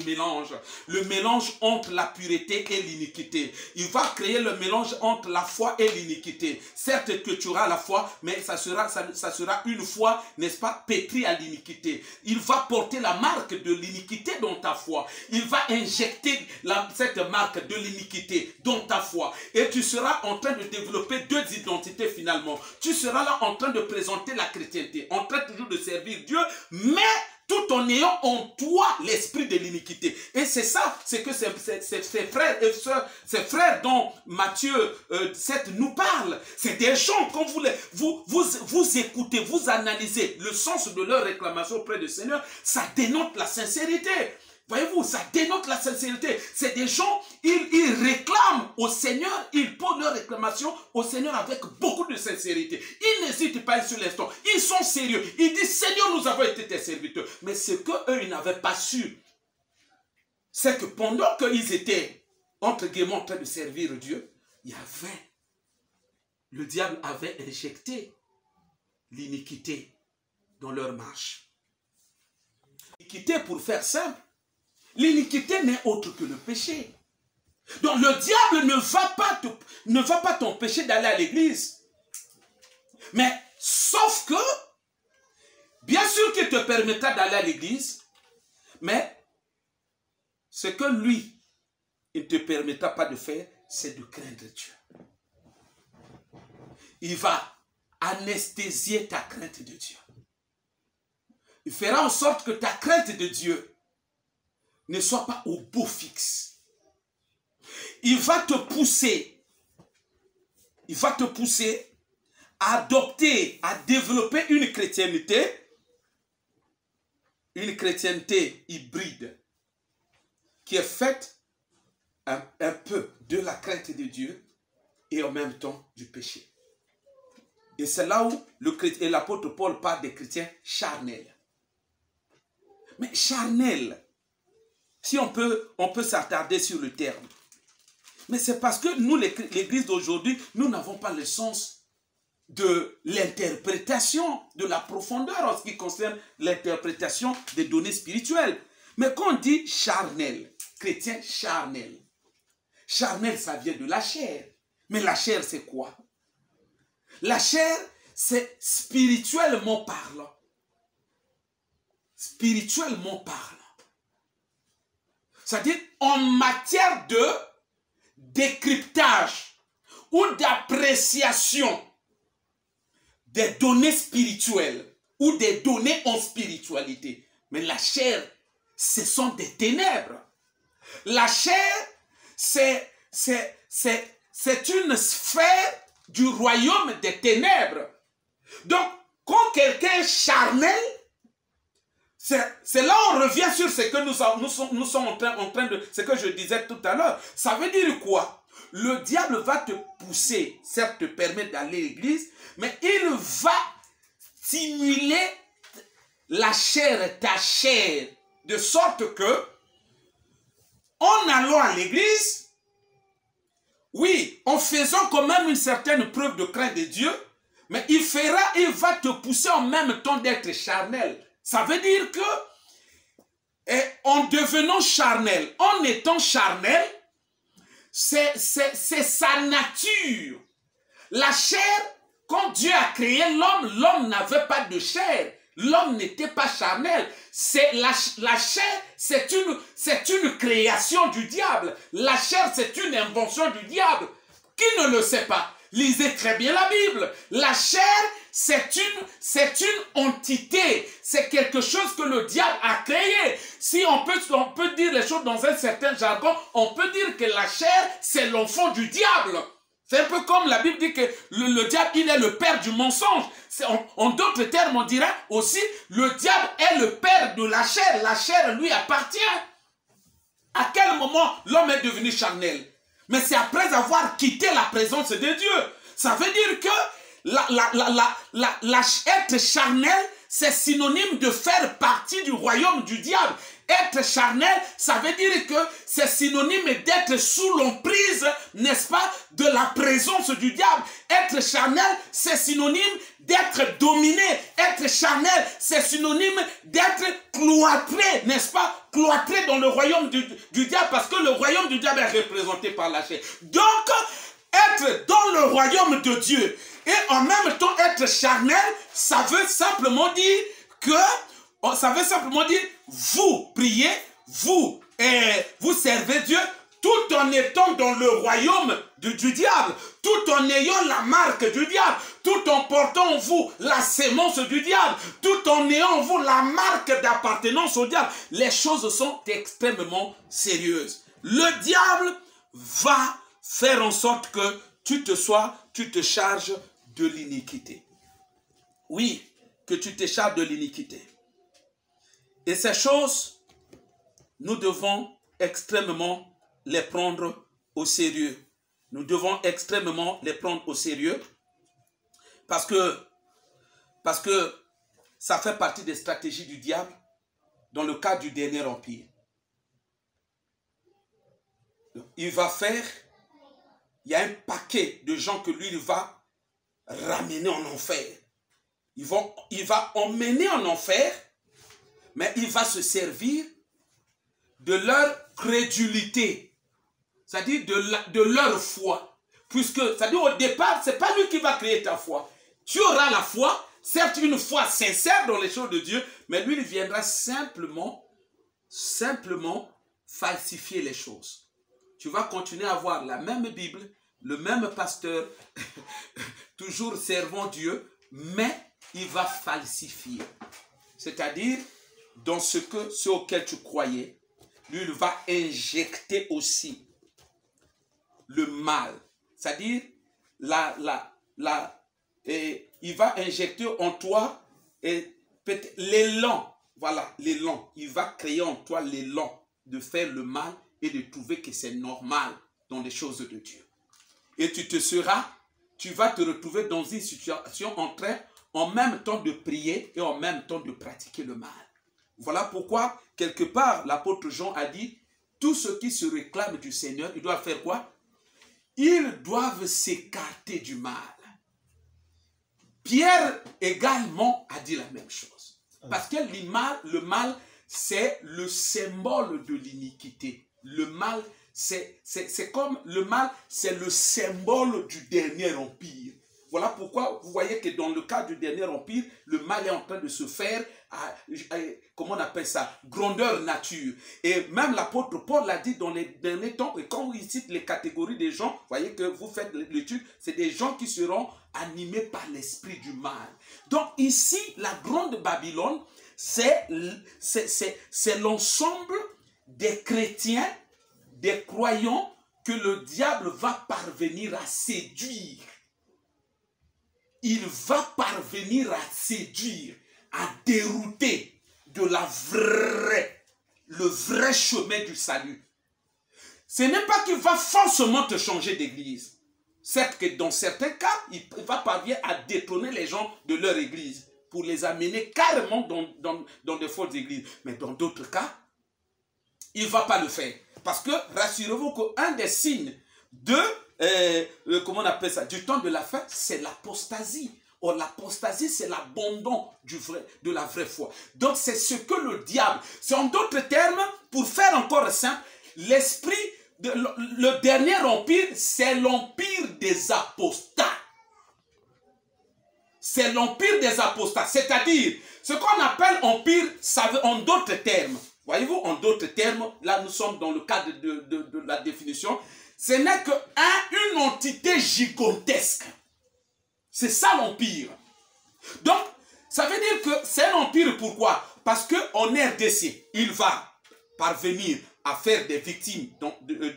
mélange entre la pureté et l'iniquité. Il va créer le mélange entre la foi et l'iniquité. Certes que tu auras la foi, mais ça sera une foi, n'est-ce pas, pétrie à l'iniquité. Il va porter la marque de l'iniquité dans ta foi. Il va injecter cette marque de l'iniquité dans ta foi. Et tu seras en train de développer deux identités finalement. Tu seras là en train de présenter la chrétienté, en train toujours de servir Dieu, mais tout en ayant en toi l'esprit de l'iniquité. Et c'est ça, c'est que ces frères et sœurs, ces frères dont Matthieu 7 nous parle, c'est des gens, quand vous écoutez, vous analysez le sens de leur réclamation auprès du Seigneur, ça dénote la sincérité. Voyez-vous, ça dénote la sincérité. C'est des gens, ils réclament au Seigneur, ils posent leur réclamation au Seigneur avec beaucoup de sincérité. Ils n'hésitent pas sur l'instant. Ils sont sérieux. Ils disent, Seigneur, nous avons été tes serviteurs. Mais ce qu'eux, ils n'avaient pas su, c'est que pendant qu'ils étaient, entre guillemets, en train de servir Dieu, le diable avait injecté l'iniquité dans leur marche. l'iniquité, pour faire simple, l'iniquité n'est autre que le péché. Donc le diable ne va pas t'empêcher d'aller à l'église. Mais sauf que, bien sûr qu'il te permettra d'aller à l'église, mais ce que lui, il ne te permettra pas de faire, c'est de craindre Dieu. Il va anesthésier ta crainte de Dieu. Il fera en sorte que ta crainte de Dieu ne soit pas au beau fixe. Il va te pousser à adopter, à développer une chrétienté hybride qui est faite un peu de la crainte de Dieu et en même temps du péché. Et c'est là où l'apôtre Paul parle des chrétiens charnels. Mais charnel, si on peut s'attarder sur le terme. Mais c'est parce que nous, l'église d'aujourd'hui, nous n'avons pas le sens de l'interprétation, de la profondeur en ce qui concerne l'interprétation des données spirituelles. Mais quand on dit charnel, chrétien charnel, charnel, ça vient de la chair. Mais la chair, c'est quoi? La chair, c'est spirituellement parlant. Spirituellement parlant. C'est-à-dire en matière de décryptage ou d'appréciation des données spirituelles ou des données en spiritualité. Mais la chair, ce sont des ténèbres. La chair, c'est une sphère du royaume des ténèbres. Donc, quand quelqu'un est charnel, c'est là on revient sur ce que nous sommes en train de... Ce que je disais tout à l'heure. Ça veut dire quoi? Le diable va te pousser, certes te permettre d'aller à l'église, mais il va stimuler la chair, ta chair, de sorte que, en allant à l'église, oui, en faisant quand même une certaine preuve de crainte de Dieu, mais il va te pousser en même temps d'être charnel. Ça veut dire que, en devenant charnel, en étant charnel, c'est sa nature. La chair, quand Dieu a créé l'homme n'avait pas de chair. L'homme n'était pas charnel. La chair, c'est une création du diable. La chair, c'est une invention du diable. Qui ne le sait pas? Lisez très bien la Bible. La chair, c'est une entité. C'est quelque chose que le diable a créé. Si on peut dire les choses dans un certain jargon, on peut dire que la chair, c'est l'enfant du diable. C'est un peu comme la Bible dit que le diable, il est le père du mensonge. En d'autres termes, on dirait aussi, le diable est le père de la chair. La chair lui appartient. À quel moment l'homme est devenu charnel? Mais c'est après avoir quitté la présence de Dieu. Ça veut dire que être charnel, c'est synonyme de faire partie du royaume du diable. Être charnel, ça veut dire que c'est synonyme d'être sous l'emprise, n'est-ce pas, de la présence du diable. Être charnel, c'est synonyme d'être dominé. Être charnel, c'est synonyme d'être cloîtré, n'est-ce pas, cloîtré dans le royaume du diable, parce que le royaume du diable est représenté par la chair. Donc, être dans le royaume de Dieu et en même temps être charnel, ça veut simplement dire que, vous priez, vous servez Dieu tout en étant dans le royaume du diable, tout en ayant la marque du diable, tout en portant en vous la sémence du diable, tout en ayant en vous la marque d'appartenance au diable. Les choses sont extrêmement sérieuses. Le diable va faire en sorte que tu te charges de l'iniquité. Oui, que tu te charges de l'iniquité. Et ces choses, nous devons extrêmement les prendre au sérieux. Nous devons extrêmement les prendre au sérieux parce que ça fait partie des stratégies du diable dans le cadre du dernier empire. Il y a un paquet de gens que lui, il va ramener en enfer. Il va emmener en enfer mais il va se servir de leur crédulité, c'est-à-dire de leur foi. Puisque, c'est-à-dire au départ, ce n'est pas lui qui va créer ta foi. Tu auras la foi, certes une foi sincère dans les choses de Dieu, mais lui, il viendra simplement falsifier les choses. Tu vas continuer à avoir la même Bible, le même pasteur, toujours servant Dieu, mais il va falsifier. C'est-à-dire, dans ce auquel tu croyais, lui, il va injecter aussi le mal. C'est-à-dire, il va injecter en toi l'élan. Voilà, l'élan. Il va créer en toi l'élan de faire le mal et de trouver que c'est normal dans les choses de Dieu. Et tu vas te retrouver dans une situation en même temps de prier et en même temps de pratiquer le mal. Voilà pourquoi, quelque part, l'apôtre Jean a dit, tous ceux qui se réclament du Seigneur, ils doivent faire quoi? Ils doivent s'écarter du mal. Pierre également a dit la même chose. Parce que le mal, c'est le symbole de l'iniquité. Le mal, c'est le symbole du dernier empire. Voilà pourquoi vous voyez que dans le cas du dernier empire, le mal est en train de se faire comment on appelle ça, grandeur nature. Et même l'apôtre Paul l'a dit dans les derniers temps, et quand il cite les catégories des gens, vous voyez que vous faites l'étude, c'est des gens qui seront animés par l'esprit du mal. Donc ici, la grande Babylone, c'est l'ensemble des chrétiens, des croyants que le diable va parvenir à séduire. Il va parvenir à séduire, à dérouter de le vrai chemin du salut. Ce n'est pas qu'il va forcément te changer d'église. Certes que dans certains cas, il va parvenir à détourner les gens de leur église pour les amener carrément dans de fausses églises. Mais dans d'autres cas, il ne va pas le faire. Parce que, rassurez-vous qu'un des signes comment on appelle ça, du temps de la fin, c'est l'apostasie. Or, l'apostasie, c'est l'abandon de la vraie foi. Donc, c'est ce que le diable, c'est en d'autres termes, pour faire encore simple, le dernier empire, c'est l'empire des apostats. C'est l'empire des apostats. C'est-à-dire, ce qu'on appelle empire, ça veut, en d'autres termes, voyez-vous, en d'autres termes, là, nous sommes dans le cadre de la définition, ce n'est qu'une entité gigantesque. C'est ça l'empire. Donc, ça veut dire que c'est un empire, pourquoi? Parce qu'en RDC, il va parvenir à faire des victimes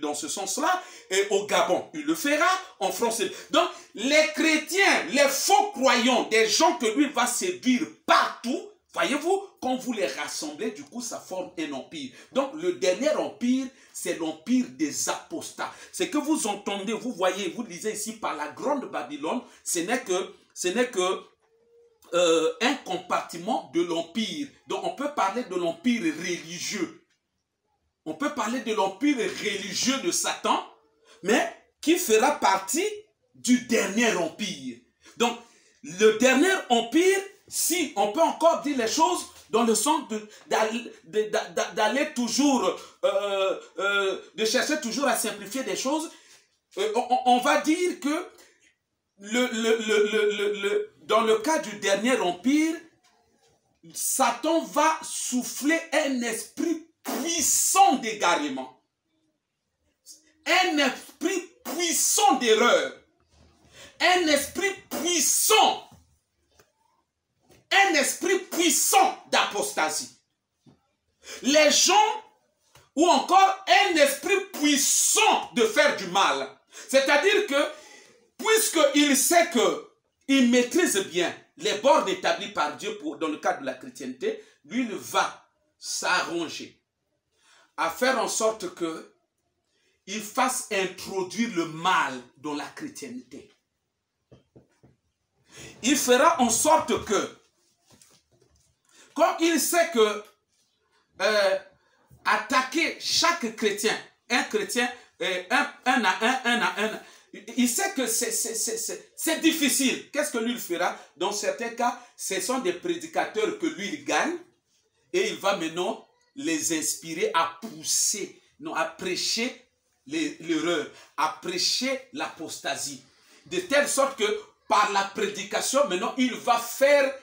dans ce sens-là, et au Gabon, il le fera, en France. Donc, les chrétiens, les faux croyants, des gens que lui va séduire partout, voyez-vous, quand vous les rassemblez, du coup, ça forme un empire. Donc, le dernier empire, c'est l'empire des apostats. C'est que vous entendez, vous voyez, vous lisez ici par la grande Babylone, ce n'est que un compartiment de l'empire. Donc, on peut parler de l'empire religieux. On peut parler de l'empire religieux de Satan, mais qui fera partie du dernier empire. Donc, le dernier empire, si on peut encore dire les choses dans le sens d'aller toujours, de chercher toujours à simplifier des choses, on va dire que dans le cas du dernier empire, Satan va souffler un esprit puissant d'égarement, un esprit puissant d'erreur, un esprit puissant d'apostasie. Les gens, ou encore un esprit puissant de faire du mal. C'est-à-dire que, puisqu'il sait qu'il maîtrise bien les bornes établies par Dieu dans le cadre de la chrétienté, lui, il va s'arranger à faire en sorte qu'il fasse introduire le mal dans la chrétienté. Il fera en sorte que, comme il sait que attaquer chaque chrétien, un chrétien, un à un, il sait que c'est difficile. Qu'est-ce que lui il fera? Dans certains cas, ce sont des prédicateurs que lui il gagne. Et il va maintenant les inspirer à pousser, non, à prêcher l'erreur, à prêcher l'apostasie. De telle sorte que par la prédication, maintenant, il va faire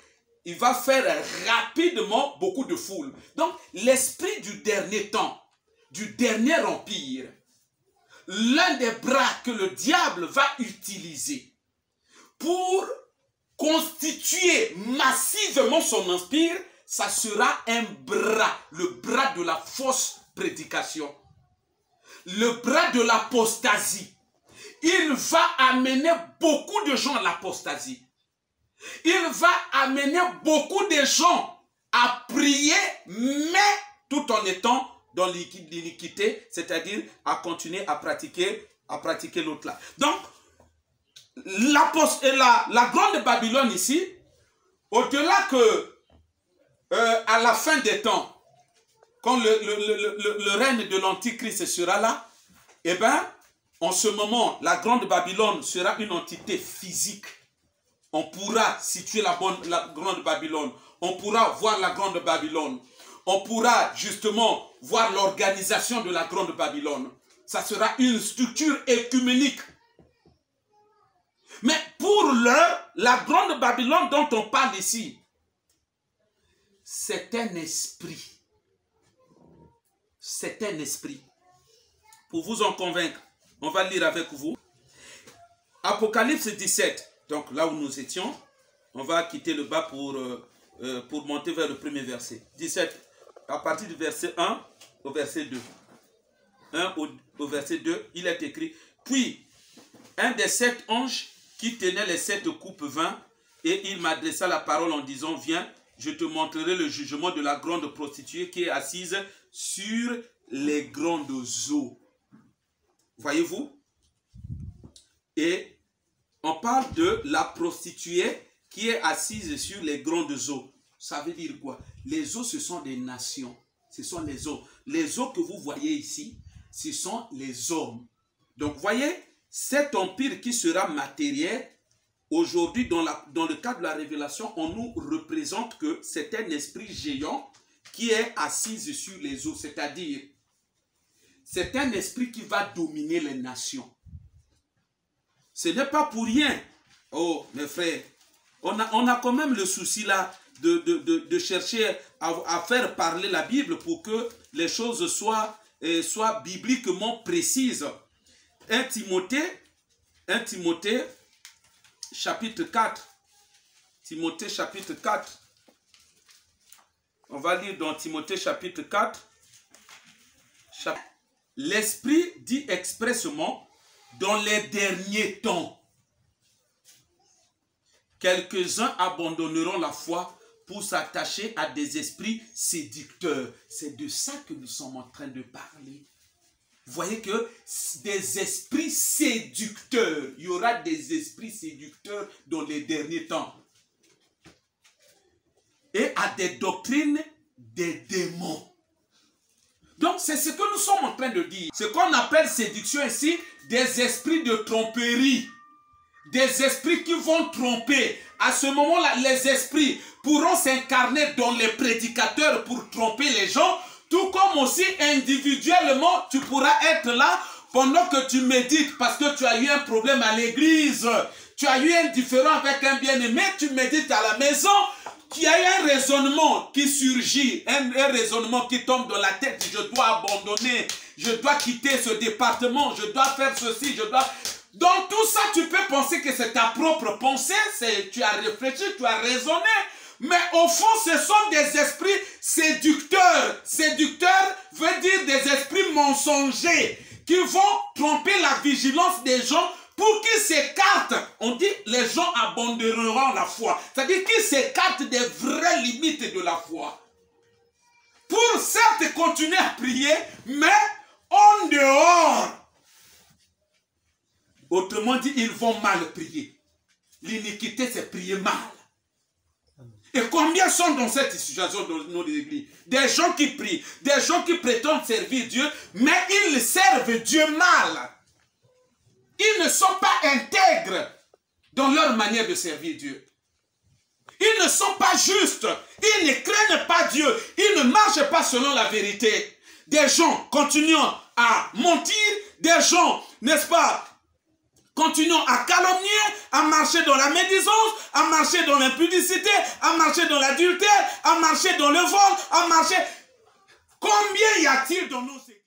rapidement beaucoup de foule. Donc, l'esprit du dernier temps, du dernier empire, l'un des bras que le diable va utiliser pour constituer massivement son empire, ça sera un bras, le bras de la fausse prédication, le bras de l'apostasie. Il va amener beaucoup de gens à l'apostasie. Il va amener beaucoup de gens à prier, mais tout en étant dans l'iniquité, c'est-à-dire à continuer à pratiquer l'autre là. Donc, la grande Babylone ici, au-delà que à la fin des temps, quand le règne de l'Antichrist sera là, eh bien, en ce moment, la grande Babylone sera une entité physique. On pourra situer la grande Babylone. On pourra voir la grande Babylone. On pourra justement voir l'organisation de la grande Babylone. Ça sera une structure œcuménique. Mais pour l'heure, la grande Babylone dont on parle ici, c'est un esprit. C'est un esprit. Pour vous en convaincre, on va lire avec vous. Apocalypse 17. Donc là où nous étions, on va quitter le bas pour monter vers le premier verset. 17, à partir du verset 1 au verset 2. 1 au verset 2, il est écrit, « Puis, un des 7 anges qui tenait les 7 coupes vint, et il m'adressa la parole en disant, « Viens, je te montrerai le jugement de la grande prostituée qui est assise sur les grandes eaux. » Voyez-vous? Et on parle de la prostituée qui est assise sur les grandes eaux. Ça veut dire quoi? Les eaux, ce sont des nations. Ce sont les eaux. Les eaux que vous voyez ici, ce sont les hommes. Donc, voyez, cet empire qui sera matériel, aujourd'hui, dans le cadre de la révélation, on nous représente que c'est un esprit géant qui est assis sur les eaux. C'est-à-dire, c'est un esprit qui va dominer les nations. Ce n'est pas pour rien. Oh, mes frères, on a quand même le souci là de chercher à faire parler la Bible pour que les choses soient bibliquement précises. 1 Timothée, chapitre 4. Timothée, chapitre 4. On va lire dans Timothée, chapitre 4. L'Esprit dit expressément, dans les derniers temps, quelques-uns abandonneront la foi pour s'attacher à des esprits séducteurs. C'est de ça que nous sommes en train de parler. Vous voyez que des esprits séducteurs, il y aura des esprits séducteurs dans les derniers temps. Et à des doctrines des démons. Donc c'est ce que nous sommes en train de dire. Ce qu'on appelle séduction ici, des esprits de tromperie. Des esprits qui vont tromper. À ce moment-là, les esprits pourront s'incarner dans les prédicateurs pour tromper les gens. Tout comme aussi individuellement, tu pourras être là pendant que tu médites parce que tu as eu un problème à l'église. Tu as eu un différend avec un bien-aimé, tu médites à la maison. Il y a eu un raisonnement qui surgit, un raisonnement qui tombe dans la tête. Je dois abandonner, je dois quitter ce département, je dois faire ceci, je dois... Dans tout ça, tu peux penser que c'est ta propre pensée, tu as réfléchi, tu as raisonné. Mais au fond, ce sont des esprits séducteurs. Séducteurs veut dire des esprits mensongers qui vont tromper la vigilance des gens pour qu'ils s'écartent. On dit les gens abandonneront la foi. C'est-à-dire qu'ils s'écartent des vraies limites de la foi. Pour certes continuer à prier, mais en dehors. Autrement dit, ils vont mal prier. L'iniquité, c'est prier mal. Et combien sont dans cette situation dans nos églises? Des gens qui prient, des gens qui prétendent servir Dieu, mais ils servent Dieu mal. Ils ne sont pas intègres dans leur manière de servir Dieu. Ils ne sont pas justes. Ils ne craignent pas Dieu. Ils ne marchent pas selon la vérité. Des gens continuant à mentir, des gens, n'est-ce pas, continuant à calomnier, à marcher dans la médisance, à marcher dans l'impudicité, à marcher dans l'adultère, à marcher dans le vol, à marcher... Combien y a-t-il dans nos églises?